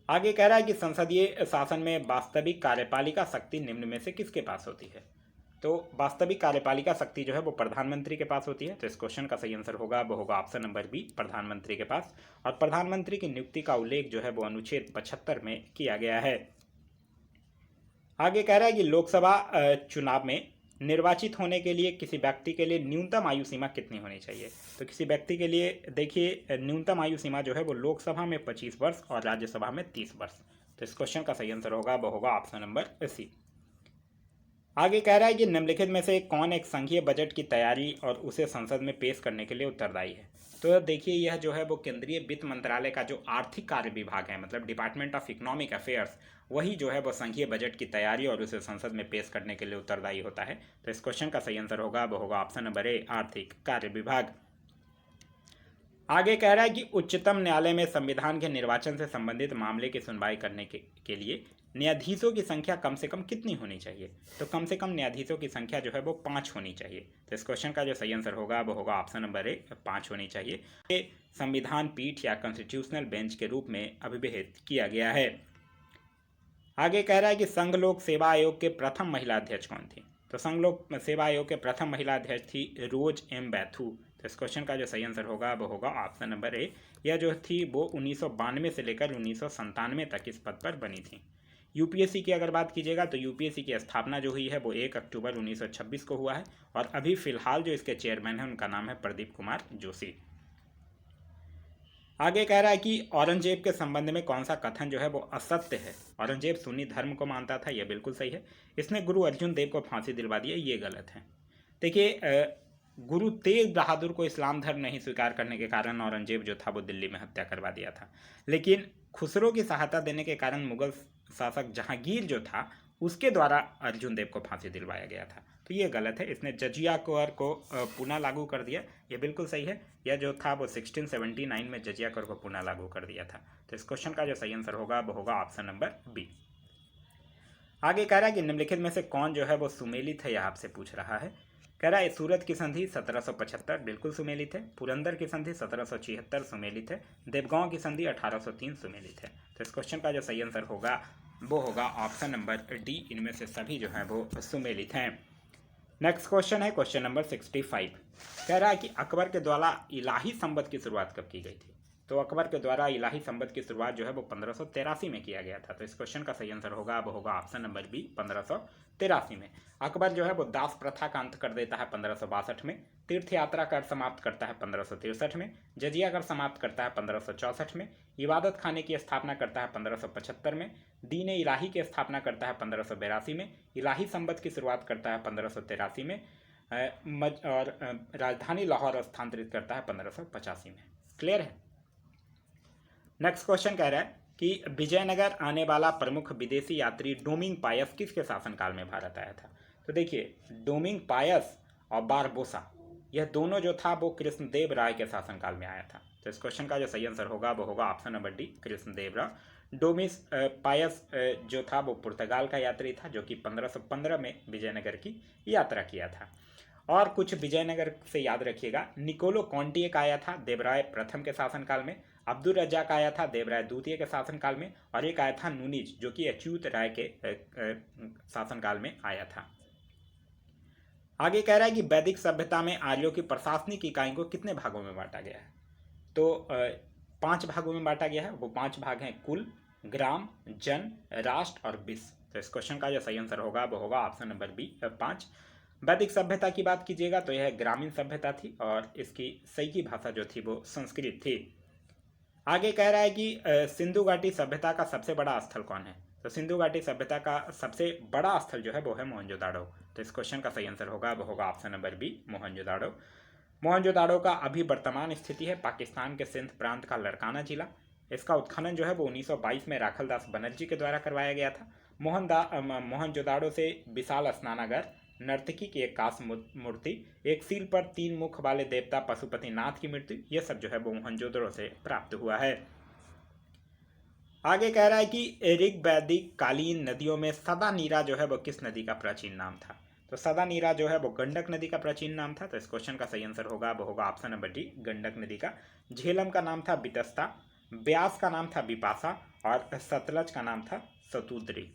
आगे कह रहा है कि संसदीय शासन में वास्तविक कार्यपालिका शक्ति निम्न में से किसके पास होती है? तो वास्तविक कार्यपालिका शक्ति जो है वो प्रधानमंत्री के पास होती है। तो इस क्वेश्चन का सही आंसर होगा वो होगा ऑप्शन नंबर बी, प्रधानमंत्री के पास। और प्रधानमंत्री की नियुक्ति का उल्लेख जो है वो अनुच्छेद 75 में किया गया है। आगे कह रहा है कि लोकसभा चुनाव में निर्वाचित होने के लिए किसी व्यक्ति के लिए न्यूनतम आयु सीमा कितनी होनी चाहिए? तो किसी व्यक्ति के लिए देखिए न्यूनतम आयु सीमा जो है वो लोकसभा में 25 वर्ष और राज्यसभा में 30 वर्ष। तो इस क्वेश्चन का सही आंसर होगा वो होगा ऑप्शन नंबर सी। आगे कह रहा है कि निम्नलिखित में से कौन एक संघीय बजट की तैयारी और उसे संसद में पेश करने के लिए उत्तरदायी है? तो देखिए यह जो है वो केंद्रीय वित्त मंत्रालय का जो आर्थिक कार्य विभाग है, मतलब डिपार्टमेंट ऑफ इकोनॉमिक अफेयर्स, वही जो है वो संघीय बजट की तैयारी और उसे संसद में पेश करने के लिए उत्तरदायी होता है। तो इस क्वेश्चन का सही आंसर होगा वो होगा ऑप्शन नंबर ए, आर्थिक कार्य विभाग। आगे कह रहा है कि उच्चतम न्यायालय में संविधान के निर्वाचन से संबंधित मामले की सुनवाई करने के लिए न्यायाधीशों की संख्या कम से कम कितनी होनी चाहिए? तो कम से कम न्यायाधीशों की संख्या जो है वो 5 होनी चाहिए। तो इस क्वेश्चन का जो सही आंसर होगा वो होगा ऑप्शन नंबर ए, 5 होनी चाहिए। ये संविधान पीठ या कॉन्स्टिट्यूशनल बेंच के रूप में अभिहित किया गया है। आगे कह रहा है कि संघ लोक सेवा आयोग के प्रथम महिला अध्यक्ष कौन थी? तो संघ लोक सेवा आयोग के प्रथम महिला अध्यक्ष थी रोज एम बैथू। तो इस क्वेश्चन का जो सही आंसर होगा वो होगा ऑप्शन नंबर ए। यह जो थी वो 1992 से लेकर 1997 तक इस पद पर बनी थी। यूपीएससी की अगर बात कीजिएगा तो यूपीएससी की स्थापना जो हुई है वो 1 अक्टूबर 1926 को हुआ है। और अभी फिलहाल जो इसके चेयरमैन हैं उनका नाम है प्रदीप कुमार जोशी। आगे कह रहा है कि औरंगजेब के संबंध में कौन सा कथन जो है वो असत्य है? औरंगजेब सुन्नी धर्म को मानता था, यह बिल्कुल सही है। इसने गुरु अर्जुन देव को फांसी दिलवा दी है, ये गलत है। देखिए गुरु तेग बहादुर को इस्लाम धर्म नहीं स्वीकार करने के कारण औरंगजेब जो था वो दिल्ली में हत्या करवा दिया था। लेकिन खुसरो की सहायता देने के कारण मुगल शासक जहांगीर जो था उसके द्वारा अर्जुन देव को फांसी दिलवाया गया था। तो ये गलत है। इसने जजिया कर को पुनः लागू कर दिया, ये बिल्कुल सही है। यह जो था वो 1679 में जजिया कर को पुनः लागू कर दिया था। तो इस क्वेश्चन का जो सही आंसर होगा वो होगा ऑप्शन नंबर बी। आगे कह रहा है कि निम्नलिखित में से कौन जो है वो सुमेलित है, यह आपसे पूछ रहा है। कह रहा है सूरत की संधि 1775 बिल्कुल सुमेलित है। पुरंदर की संधि 1776 सुमेलित है। देवगांव की संधि 1803 सुमेलित है। तो इस क्वेश्चन का जो सही आंसर होगा वो होगा ऑप्शन नंबर डी। इनमें से सभी जो है वो सुमेलित हैं। नेक्स्ट क्वेश्चन है क्वेश्चन नंबर 65। कह रहा है कि अकबर के द्वारा इलाही संबत की शुरुआत कब की गई थी? तो अकबर के द्वारा इलाही संबत की शुरुआत जो है वो 1583 में किया गया था। तो इस क्वेश्चन का सही आंसर होगा वो होगा ऑप्शन नंबर बी, 1583 में। अकबर जो है वो दास प्रथा का अंत कर देता है 1562 में। तीर्थ यात्रा कर समाप्त करता है 1563 में। जजिया कर समाप्त करता है 1564 में। इबादत खाने की स्थापना करता है 1575 में। दीन इलाही की स्थापना करता है 1582 में। इलाही संबत की शुरुआत करता है 1583 में। और राजधानी लाहौर स्थानांतरित करता है 1585 में। क्लियर है। नेक्स्ट क्वेश्चन कह रहा है कि विजयनगर आने वाला प्रमुख विदेशी यात्री डोमिंग पायस किसके शासनकाल में भारत आया था? तो देखिए डोमिंग पायस और बारबोसा यह दोनों जो था वो कृष्णदेव राय के शासनकाल में आया था। तो इस क्वेश्चन का जो सही आंसर होगा वो होगा ऑप्शन नंबर डी, कृष्णदेव राय। डोमिस पायस जो था वो पुर्तगाल का यात्री था जो कि 1515 में विजयनगर की यात्रा किया था। और कुछ विजयनगर से याद रखिएगा, निकोलो कॉन्टी एक आया था देवराय प्रथम के शासनकाल में। अब्दुल रज्जाक आया था देवराय द्वितीय के शासनकाल में, और एक आया था नूनिज जो कि अच्युत राय के शासनकाल में आया था। आगे कह रहा है कि वैदिक सभ्यता में आर्यों की प्रशासनिक इकाई को कितने भागों में बांटा गया है? तो 5 भागों में बांटा गया है। वो 5 भाग हैं कुल, ग्राम, जन, राष्ट्र और विश्व। तो इस क्वेश्चन का जो सही आंसर होगा वो होगा ऑप्शन नंबर बी 5। वैदिक सभ्यता की बात कीजिएगा तो यह ग्रामीण सभ्यता थी और इसकी सही की भाषा जो थी वो संस्कृत थी। आगे कह रहा है कि सिंधु घाटी सभ्यता का सबसे बड़ा स्थल कौन है? तो सिंधु घाटी सभ्यता का सबसे बड़ा स्थल जो है वो है मोहनजोदाड़ो। तो इस क्वेश्चन का सही आंसर होगा वो होगा option number B Mohenjodaro. Mohenjodaro का अभी वर्तमान स्थिति है पाकिस्तान के सिंध प्रांत का लड़काना जिला। इसका उत्खनन जो है वो 1922 में राखलदास बनर्जी के द्वारा करवाया गया था। मोहनजोदाड़ो से विशाल स्नानागार, नर्तकी की एक कांस्य मूर्ति, एक सील पर 3 मुख वाले देवता पशुपतिनाथ की मूर्ति, ये सब जो है वो मोहनजोदड़ो से प्राप्त हुआ है। आगे कह रहा है कि ऋग वैदिक कालीन नदियों में सदा नीरा जो है वो किस नदी का प्राचीन नाम था? तो सदा नीरा जो है वो गंडक नदी का प्राचीन नाम था। तो इस क्वेश्चन का सही आंसर होगा वो होगा ऑप्शन नंबर डी गंडक नदी का। झेलम का नाम था बितस्ता, ब्यास का नाम था बिपाशा और सतलज का नाम था सतुद्री।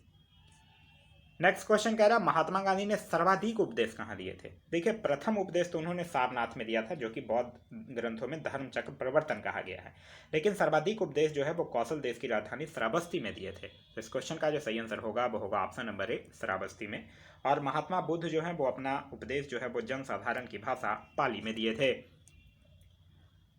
नेक्स्ट क्वेश्चन कह रहा है महात्मा गांधी ने सर्वाधिक उपदेश कहाँ दिए थे? देखिए, प्रथम उपदेश तो उन्होंने सारनाथ में दिया था जो कि बौद्ध ग्रंथों में धर्म चक्र प्रवर्तन कहा गया है, लेकिन सर्वाधिक उपदेश जो है वो कौशल देश की राजधानी श्रावस्ती में दिए थे। तो इस क्वेश्चन का जो सही आंसर होगा वो होगा ऑप्शन नंबर ए श्रावस्ती में। और महात्मा बुद्ध जो है वो अपना उपदेश जो है वो जनसाधारण की भाषा पाली में दिए थे।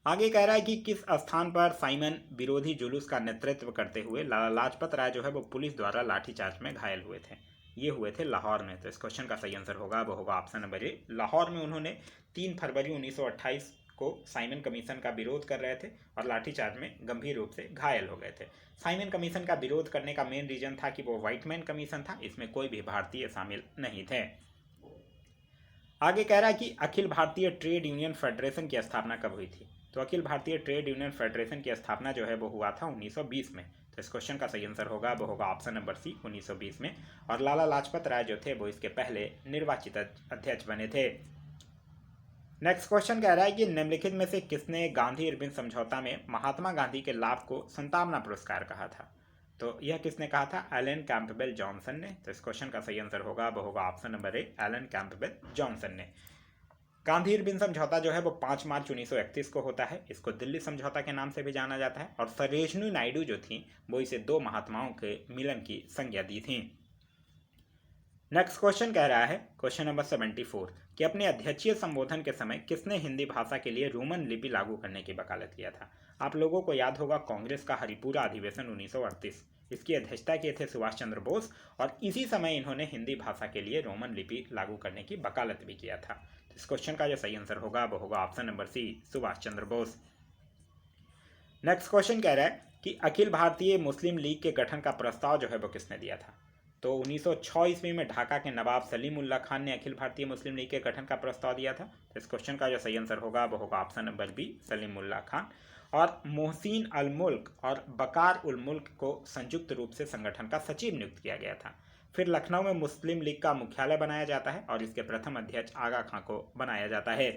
आगे कह रहा है कि किस स्थान पर साइमन विरोधी जुलूस का नेतृत्व करते हुए लाला लाजपत राय जो है वो पुलिस द्वारा लाठीचार्ज में घायल हुए थे? ये हुए थे लाहौर में। तो इस क्वेश्चन का सही आंसर होगा वो होगा ऑप्शन नंबर ए लाहौर में। उन्होंने 3 फरवरी 1928 को साइमन कमीशन का विरोध कर रहे थे और लाठीचार्ज में गंभीर रूप से घायल हो गए थे। साइमन कमीशन का विरोध करने का मेन रीजन था कि वो व्हाइटमैन कमीशन था, इसमें कोई भी भारतीय शामिल नहीं थे। आगे कह रहा है कि Akhil Bharatiya trade union federation की स्थापना कब हुई थी? तो Akhil Bharatiya trade union federation की स्थापना जो है वो हुआ था 1920 में। तो इस क्वेश्चन का सही आंसर होगा वो होगा ऑप्शन नंबर सी 1920 में। और लाला लाजपत राय जो थे वो इसके पहले निर्वाचित अध्यक्ष बने थे। नेक्स्ट क्वेश्चन कह रहा है कि निम्नलिखित में से किसने गांधी इरविन समझौता में महात्मा गांधी के लाभ को संतावना पुरस्कार कहा था? तो यह किसने कहा था? एलन कैंपबेल जॉनसन ने। तो इस क्वेश्चन का सही आंसर होगा वो होगा option number A Alan Campbell Johnson ने। गांधी इरविन समझौता जो है वो 5 मार्च 1931 को होता है। इसको दिल्ली समझौता के नाम से भी जाना जाता है। और सरोजिनी नायडू जो थी वो इसे 2 महात्माओं के मिलन की संज्ञा दी थी। नेक्स्ट क्वेश्चन कह रहा है क्वेश्चन नंबर 74 कि अपने अध्यक्षीय संबोधन के समय किसने हिंदी भाषा के लिए रोमन लिपि लागू करने की वकालत किया था? आप लोगों को याद होगा कांग्रेस का हरिपुरा अधिवेशन 1938, इसकी अध्यक्षता किए थे सुभाष चंद्र बोस और इसी समय इन्होंने हिंदी भाषा के लिए रोमन लिपि लागू करने की वकालत भी किया था। इस क्वेश्चन का जो सही आंसर होगा वो होगा ऑप्शन नंबर सी सुभाष चंद्र बोस। नेक्स्ट क्वेश्चन कह रहा है कि अखिल भारतीय मुस्लिम लीग के गठन का प्रस्ताव जो है वो किसने दिया था? तो 1906 ईस्वी में ढाका के नवाब सलीमुल्लाह खान ने अखिल भारतीय मुस्लिम लीग के गठन का प्रस्ताव दिया था। तो इस क्वेश्चन का जो सही आंसर होगा वो होगा option number B Salimullah Khan. और मोहसिन अल मुल्क और बकार उल मुल्क को संयुक्त रूप से संगठन का सचिव नियुक्त किया गया था। फिर लखनऊ में मुस्लिम लीग का मुख्यालय बनाया जाता है और इसके प्रथम अध्यक्ष आगा खां को बनाया जाता है।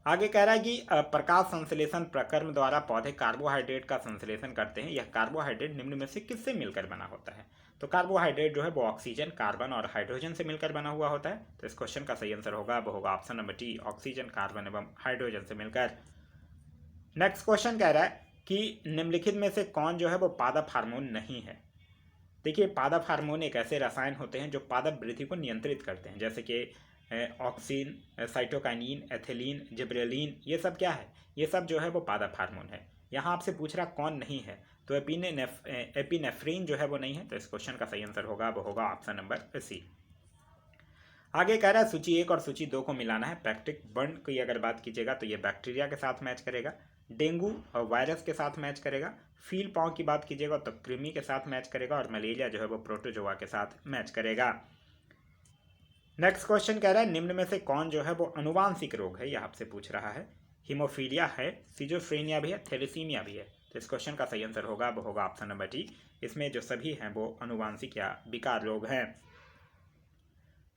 आगे कह रहा है कि प्रकाश संश्लेषण प्रक्रम द्वारा पौधे कार्बोहाइड्रेट का संश्लेषण करते हैं। यह कार्बोहाइड्रेट निम्न में से किससे मिलकर बना होता है? तो कार्बोहाइड्रेट जो है वो ऑक्सीजन, कार्बन और हाइड्रोजन से मिलकर बना हुआ होता है। तो इस क्वेश्चन का सही आंसर होगा वो होगा option number D oxygen, carbon एवं हाइड्रोजन से मिलकर। नेक्स्ट क्वेश्चन कह रहा है कि निम्नलिखित में से कौन जो है वो पादप हार्मोन नहीं है? देखिए, पादप हार्मोन एक ऐसे रसायन होते हैं जो पादप वृद्धि को नियंत्रित करते हैं, जैसे कि ऑक्सिन, साइटोकाइनिन, एथिलीन, जिब्रेलिन, ये सब क्या है? ये सब जो है वो पादप हार्मोन है। यहाँ आपसे पूछ रहा कौन नहीं है, तो एपिनेफ्रीन जो है वो नहीं है। तो इस क्वेश्चन का सही आंसर होगा वो होगा ऑप्शन नंबर सी। आगे कह रहा है सूची 1 और सूची 2 को मिलाना है। पैक्टिक बर्न की अगर बात कीजिएगा तो ये बैक्टीरिया के साथ मैच करेगा, डेंगू और वायरस के साथ मैच करेगा, फील पाँव की बात कीजिएगा तो कृमि के साथ मैच करेगा और मलेरिया जो है वो प्रोटोजोआ के साथ मैच करेगा। नेक्स्ट क्वेश्चन कह रहा है निम्न में से कौन जो है वो अनुवांशिक रोग है? यह आपसे पूछ रहा है। हीमोफीलिया है, सिजोफ्रेनिया भी है, थैलेसीमिया भी है। तो इस क्वेश्चन का सही आंसर होगा वो होगा ऑप्शन नंबर डी। इसमें जो सभी हैं वो अनुवांशिक या विकार रोग हैं।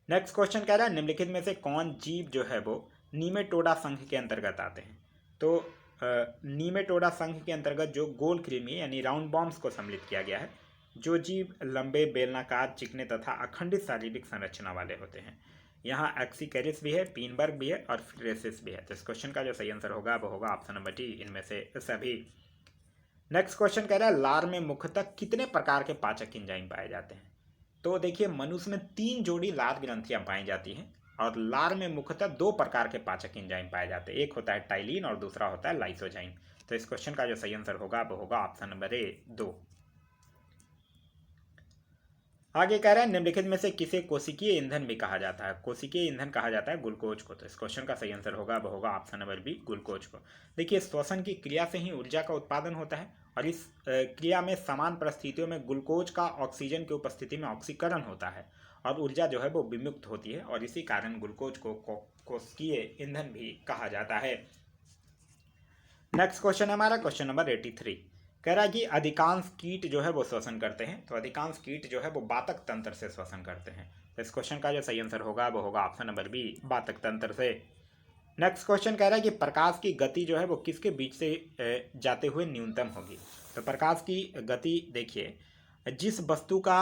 नेक्स्ट क्वेश्चन कह रहा है निम्नलिखित में से कौन जीव जो है वो नीमेटोडा संघ के अंतर्गत आते हैं? तो नीमेटोडा संघ के अंतर्गत जो गोल कृमि यानी राउंड बॉम्ब्स को सम्मिलित किया गया है, जो जीव लंबे, बेलनाकार, चिकने तथा अखंडित शारीरिक संरचना वाले होते हैं। यहाँ एक्सिकैरिस भी है, पीनबर्ग भी है और फ्रेसिस भी है। तो इस क्वेश्चन का जो सही आंसर होगा वो होगा ऑप्शन नंबर डी, इनमें से सभी। नेक्स्ट क्वेश्चन कह रहा है लार में मुख्यतः कितने प्रकार के पाचक एंजाइम पाए जाते हैं। तो देखिए मनुष्य में 3 जोड़ी लार ग्रंथियां पाई जाती हैं और लार में मुख्यतः 2 प्रकार के पाचक एंजाइम पाए जाते हैं। एक होता है टाइलिन और दूसरा होता है लाइसोजाइम। तो इस क्वेश्चन का जो सही आंसर होगा वो होगा ऑप्शन नंबर ए 2। आगे कह रहा है निम्नलिखित में से किसे कोशिकीय ईंधन भी कहा जाता है। कोशिकीय ईंधन कहा जाता है ग्लूकोज को। तो इस क्वेश्चन का सही आंसर होगा वो होगा ऑप्शन नंबर बी, ग्लूकोज को। देखिए श्वसन की क्रिया से ही ऊर्जा का उत्पादन होता है और इस क्रिया में समान परिस्थितियों में ग्लूकोज का ऑक्सीजन की उपस्थिति में ऑक्सीकरण होता है और ऊर्जा जो है वो विमुक्त होती है और इसी कारण ग्लूकोज को कोशिकीय ईंधन भी कहा जाता है। नेक्स्ट क्वेश्चन है हमारा क्वेश्चन नंबर 83। कह रहा है कि अधिकांश कीट जो है वो श्वसन करते हैं। तो अधिकांश कीट जो है वो बातक तंत्र से श्वसन करते हैं। तो इस क्वेश्चन का जो सही आंसर होगा वो होगा ऑप्शन नंबर बी, बातक तंत्र से। नेक्स्ट क्वेश्चन कह रहा है कि प्रकाश की गति जो है वो किसके बीच से जाते हुए न्यूनतम होगी। तो प्रकाश की गति देखिए, जिस वस्तु का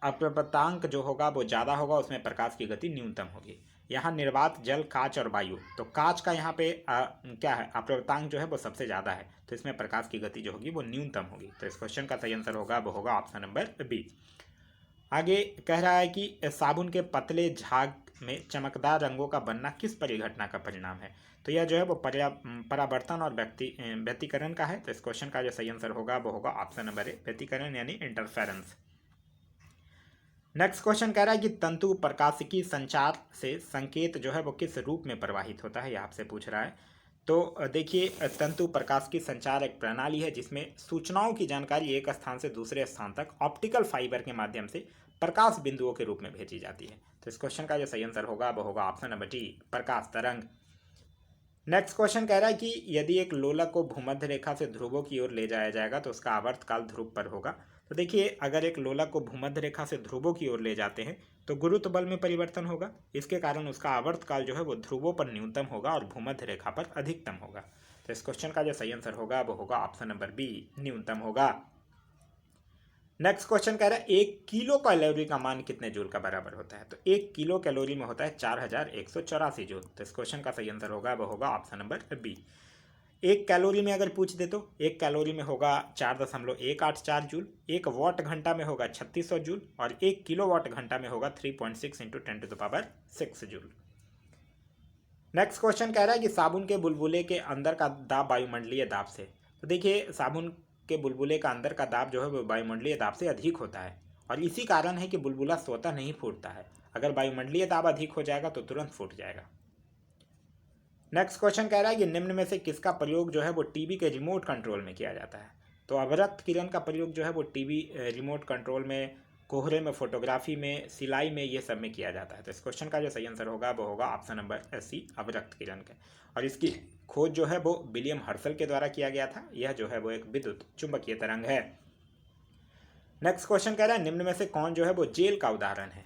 अपवर्तनांक जो होगा वो ज़्यादा होगा उसमें प्रकाश की गति न्यूनतम होगी। यहाँ निर्वात, जल, कांच और वायु। तो कांच का यहाँ पे क्या है, अपवर्तनांक जो है वो सबसे ज़्यादा है, तो इसमें प्रकाश की गति जो होगी वो न्यूनतम होगी। तो इस क्वेश्चन का सही आंसर होगा वो होगा ऑप्शन नंबर बी। आगे कह रहा है कि साबुन के पतले झाग में चमकदार रंगों का बनना किस परिघटना का परिणाम है। तो यह जो है वो परावर्तन और व्यतिकरण का है। तो इस क्वेश्चन का जो सही आंसर होगा वो होगा ऑप्शन नंबर ए, व्यतिकरण यानी इंटरफेरेंस। नेक्स्ट क्वेश्चन कह रहा है कि तंतु प्रकाशिकी संचार से संकेत जो है वो किस रूप में प्रवाहित होता है, यह आपसे पूछ रहा है। तो देखिए तंतु प्रकाशिकी संचार एक प्रणाली है जिसमें सूचनाओं की जानकारी एक स्थान से दूसरे स्थान तक ऑप्टिकल फाइबर के माध्यम से प्रकाश बिंदुओं के रूप में भेजी जाती है। तो इस क्वेश्चन का जो सही आंसर होगा वो होगा ऑप्शन नंबर डी, प्रकाश तरंग। नेक्स्ट क्वेश्चन कह रहा है कि यदि एक लोलक को भूमध्य रेखा से ध्रुवों की ओर ले जाया जाएगा तो उसका आवर्तकाल ध्रुव पर होगा। तो देखिए अगर एक लोलक को भूमध्य रेखा से ध्रुवों की ओर ले जाते हैं तो गुरुत्व बल में परिवर्तन होगा, इसके कारण उसका आवर्तकाल जो है वो ध्रुवों पर न्यूनतम होगा और भूमध्य रेखा पर अधिकतम होगा। तो इस क्वेश्चन का जो सही आंसर होगा वो होगा ऑप्शन नंबर बी, न्यूनतम होगा। नेक्स्ट क्वेश्चन कह रहा है 1 किलो कैलोरी का मान कितने जूल का बराबर होता है। तो 1 किलो कैलोरी में होता है 4184 जूल। तो इस क्वेश्चन का सही आंसर होगा वो होगा ऑप्शन नंबर बी। 1 कैलोरी में अगर पूछ दे तो 1 कैलोरी में होगा 4.184 जूल, 1 वाट घंटा में होगा 3600 जूल और 1 किलो वाट घंटा में होगा 3.6 इंटू 10⁻6 जूल। नेक्स्ट क्वेश्चन कह रहा है कि साबुन के बुलबुले के अंदर का दाब वायुमंडलीय दाब से। तो देखिए साबुन के बुलबुले का अंदर का दाब जो है वो वायुमंडलीय दाब से अधिक होता है और इसी कारण है कि बुलबुला स्वतः नहीं फूटता है। अगर वायुमंडलीय दाब अधिक हो जाएगा तो तुरंत फूट जाएगा। नेक्स्ट क्वेश्चन कह रहा है कि निम्न में से किसका प्रयोग जो है वो टीवी के रिमोट कंट्रोल में किया जाता है। तो अवरक्त किरण का प्रयोग जो है वो टीवी रिमोट कंट्रोल में, कोहरे में, फोटोग्राफी में, सिलाई में, ये सब में किया जाता है। तो इस क्वेश्चन का जो सही आंसर होगा वो होगा ऑप्शन नंबर सी, अवरक्त किरण का। और इसकी खोज जो है वो विलियम हर्शल के द्वारा किया गया था। यह जो है वो एक विद्युत चुंबकीय तरंग है। नेक्स्ट क्वेश्चन कह रहा है निम्न में से कौन जो है वो जेल का उदाहरण है।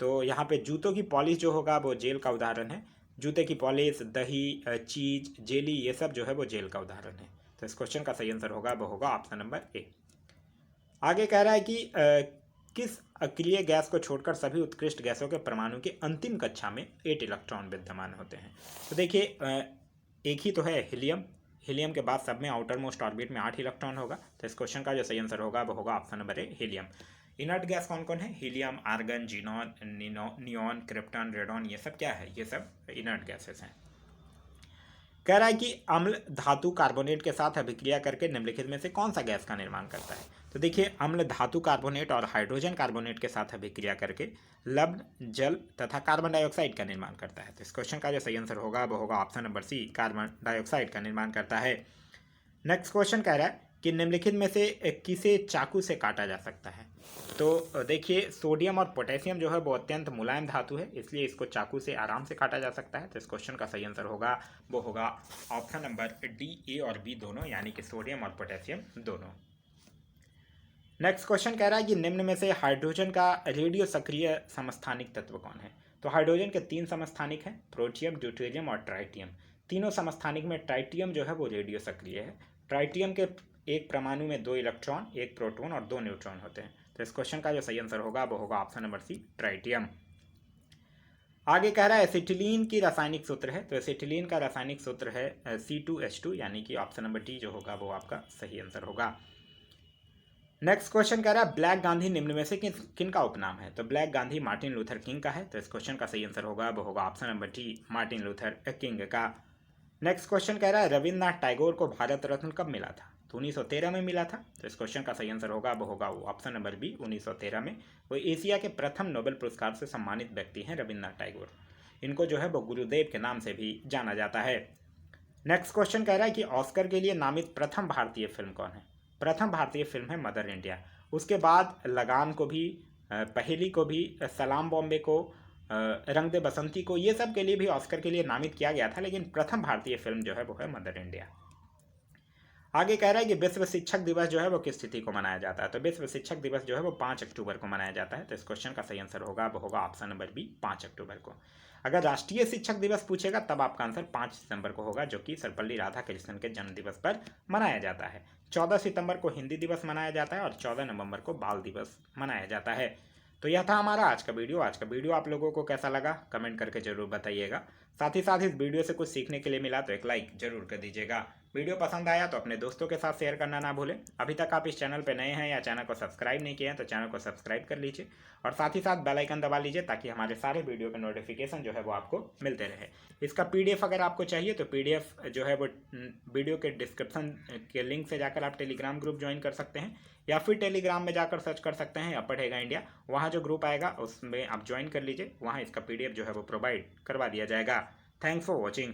तो यहाँ पे जूतों की पॉलिश जो होगा वो जेल का उदाहरण है। जूते की पॉलिश, दही, चीज, जेली, ये सब जो है वो जेल का उदाहरण है। तो इस क्वेश्चन का सही आंसर होगा वो होगा ऑप्शन नंबर ए। आगे कह रहा है कि किस अक्रिय गैस को छोड़कर सभी उत्कृष्ट गैसों के परमाणु के अंतिम कक्षा में 8 इलेक्ट्रॉन विद्यमान होते हैं। तो देखिए एक ही तो है हीलियम। हीलियम के बाद सब में आउटर मोस्ट ऑर्बिट में 8 इलेक्ट्रॉन होगा। तो इस क्वेश्चन का जो सही आंसर होगा वो होगा option number A, helium. Inert gas कौन कौन है? Helium, argon, xenon, neon, krypton, radon, ये सब क्या है? ये सब इनर्ट गैसेस हैं। कह रहा है कि अम्ल धातु कार्बोनेट के साथ अभिक्रिया करके निम्नलिखित में से कौन सा गैस का निर्माण करता है। तो देखिए अम्ल धातु कार्बोनेट और हाइड्रोजन कार्बोनेट के साथ अभिक्रिया करके लवण, जल तथा कार्बन डाइऑक्साइड का निर्माण करता है। तो इस क्वेश्चन का जो सही आंसर होगा वो होगा option number C, carbon dioxide का निर्माण करता है। नेक्स्ट क्वेश्चन कह रहा है कि निम्नलिखित में से किसे चाकू से काटा जा सकता है। तो देखिए सोडियम और पोटेशियम जो है वो अत्यंत मुलायम धातु है, इसलिए इसको चाकू से आराम से काटा जा सकता है। तो इस क्वेश्चन का सही आंसर होगा वो होगा ऑप्शन नंबर डी, ए और बी दोनों, यानी कि सोडियम और पोटेशियम दोनों। नेक्स्ट क्वेश्चन कह रहा है कि निम्न में से हाइड्रोजन का रेडियो सक्रिय समस्थानिक तत्व कौन है। तो हाइड्रोजन के 3 समस्थानिक हैं, प्रोटियम, ड्यूटेरियम और ट्राइटियम। तीनों समस्थानिक में ट्राइटियम जो है वो रेडियो सक्रिय है। ट्राइटियम के एक परमाणु में 2 इलेक्ट्रॉन, 1 प्रोटॉन और 2 न्यूट्रॉन होते हैं। तो इस क्वेश्चन का जो सही आंसर होगा वो होगा ऑप्शन नंबर सी, ट्राइटियम। आगे कह रहा है एसिटिलीन की रासायनिक सूत्र है, तो एसिटिलीन का रासायनिक सूत्र है C2H2, यानी कि ऑप्शन नंबर डी जो होगा वो आपका सही आंसर होगा। नेक्स्ट क्वेश्चन कह रहा है ब्लैक गांधी निम्न में से किन का उपनाम है, तो black Gandhi Martin Luther king का है, तो इस क्वेश्चन का सही आंसर होगा वो होगा option number D, Martin Luther king का। नेक्स्ट क्वेश्चन कह रहा है रविन्द्रनाथ टैगोर को भारत रत्न कब मिला था, तो 1913 में मिला था, तो इस क्वेश्चन का सही आंसर होगा वो होगा ऑप्शन नंबर बी, 1913 में। वो एशिया के प्रथम नोबेल पुरस्कार से सम्मानित व्यक्ति हैं रविन्द्रनाथ टैगोर। इनको जो है वो गुरुदेव के नाम से भी जाना जाता है। नेक्स्ट क्वेश्चन कह रहा है कि ऑस्कर के लिए नामित प्रथम भारतीय फिल्म कौन है, प्रथम भारतीय फिल्म है मदर इंडिया। उसके बाद लगान को भी, पहेली को भी, सलाम बॉम्बे को, रंग दे बसंती को, ये सब के लिए भी ऑस्कर के लिए नामित किया गया था, लेकिन प्रथम भारतीय फिल्म जो है वो है मदर इंडिया। आगे कह रहा है कि विश्व शिक्षक दिवस जो है वो किस तिथि को मनाया जाता है, तो विश्व शिक्षक दिवस जो है वो 5 अक्टूबर को मनाया जाता है, तो इस क्वेश्चन का सही आंसर होगा वो होगा ऑप्शन नंबर बी, 5 अक्टूबर को। अगर राष्ट्रीय शिक्षक दिवस पूछेगा तब आपका आंसर 5 सितंबर को होगा, जो कि सर्वपल्ली राधाकृष्णन के जन्म दिवस पर मनाया जाता है। 14 सितंबर को हिंदी दिवस मनाया जाता है और 14 नवंबर को बाल दिवस मनाया जाता है। तो यह था हमारा आज का वीडियो। आज का वीडियो आप लोगों को कैसा लगा कमेंट करके जरूर बताइएगा। साथ ही साथ इस वीडियो से कुछ सीखने के लिए मिला तो एक लाइक जरूर कर दीजिएगा। वीडियो पसंद आया तो अपने दोस्तों के साथ शेयर करना ना भूलें। अभी तक आप इस चैनल पर नए हैं या चैनल को सब्सक्राइब नहीं किए हैं तो चैनल को सब्सक्राइब कर लीजिए और साथ ही साथ बेल आइकन दबा लीजिए ताकि हमारे सारे वीडियो के नोटिफिकेशन जो है वो आपको मिलते रहे। इसका PDF अगर आपको चाहिए तो PDF जो है वो वीडियो के डिस्क्रिप्शन के लिंक से जाकर आप टेलीग्राम ग्रुप ज्वाइन कर सकते हैं या फिर टेलीग्राम में जाकर सर्च कर सकते हैं पढ़ेगा इंडिया। वहाँ जो ग्रुप आएगा उसमें आप ज्वाइन कर लीजिए, वहाँ इसका PDF जो है वो प्रोवाइड करवा दिया जाएगा। Thanks for watching.